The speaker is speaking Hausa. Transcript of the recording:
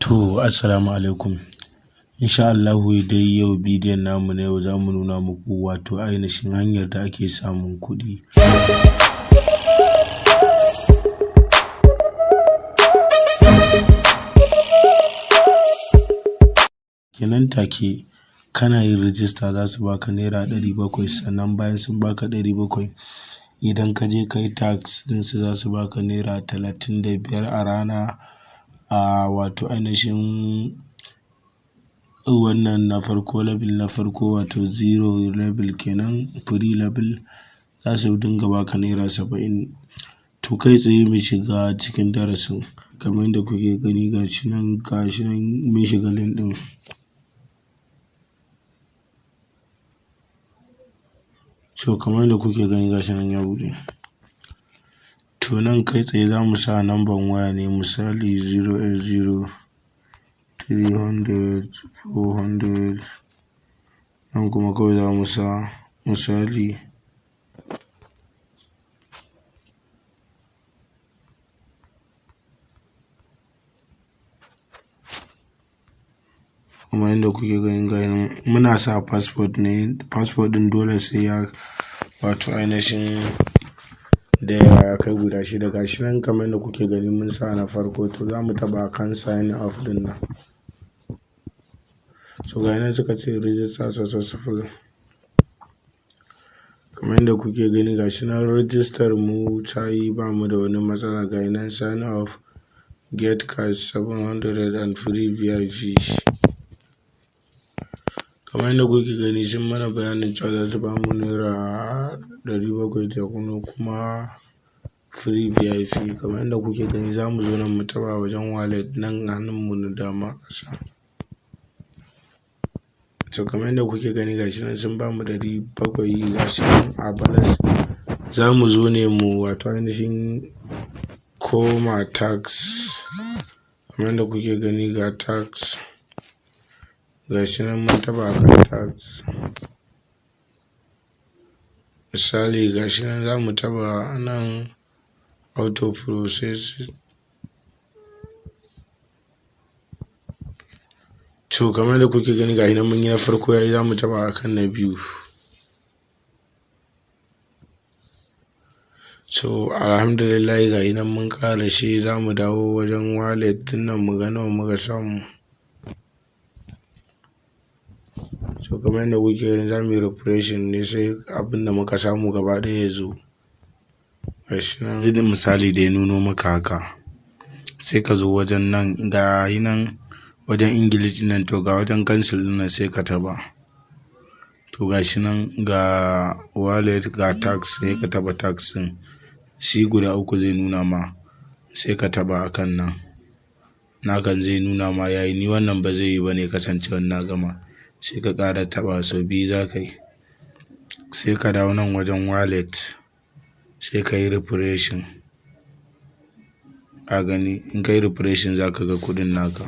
To, assalamu alaikum. Insha Allahu dai yau bidiyon namu na yau za mu nuna muku wato ainihin hanyar da ake samun kuɗi. Kenan take kana yin rijista za su baka naira 700, sannan bayan sun baka 700 idan ka je ka yi tax ɗinsu za su baka naira 35 a rana. Wato ainihin wannan na farko level na farko wato zero level kenan, free level za su dinga baka naira 70. To kai tsaye mu shiga cikin darasin kamar yadda kuke gani gashi nan mun shiga link ɗin. To kamar yadda kuke gani gashi nan ya buɗe. To nan kai tsaye za mu sa number waya ne, misali 080 300 400, nan kuma kawai za mu sa misali kamar yadda kuke gani gashi muna sa passport ne, passport ɗin dole sai ya wato ainihin da ya kai guda 6. Gashi nan kamar yadda kuke gani mun sa na farko, to za mu taɓa kan sign up ɗin nan. So gashi nan suka ce register successful. Kamar yadda kuke gani gashi nan register mu ta yi, ba mu da wani matsala. Gashi nan sign up, get cash 700 and free VIP. Kamar yadda kuke gani sun mana bayanin cewa za su ba mu naira 700 da kuma free VIP. Kamar yadda kuke gani za mu zo nan mu taɓa wajen wallet nan hannunmu na dama ƙasa. To kamar yadda kuke gani gashi nan sun ba mu 700 gashi nan a balance. Za mu zo ne mu wato ainihin koma tax. Kamar yadda kuke gani ga tax gashi nan mun taɓa kan tax. Misali gashi nan za mu taɓa nan auto process. To kamar yadda kuke gani gashi nan mun yi na farko yayi, za mu taɓa akan na biyu. So alhamdulillah gashi nan mun ƙara shi, za mu dawo wajen wallet ɗin nan mu ga nawa muka samu. So kamar yadda kuke gani za mu yi refreshing ne sai abin da muka samu gaba ɗaya ya zo. Gashi nan zai misali da ya nuno maka haka, sai ka zo wajen nan gashi nan wajen English nan, to ga wajen cancel ɗin nan sai ka taɓa. To gashi nan ga wallet ga tax, sai ka taɓa tax ɗin, shi guda 3 zai nuna ma, sai ka taɓa akan nan. Nakan zai nuna ma yayi, ni wannan ba zai yi ba ne kasancewar na gama. Sai ka ƙara taɓa sau 2 za ka yi, sai ka dawo nan wajen wallet sai ka yi refreshing. A gani in ka yi refreshing za ka ga kuɗin naka.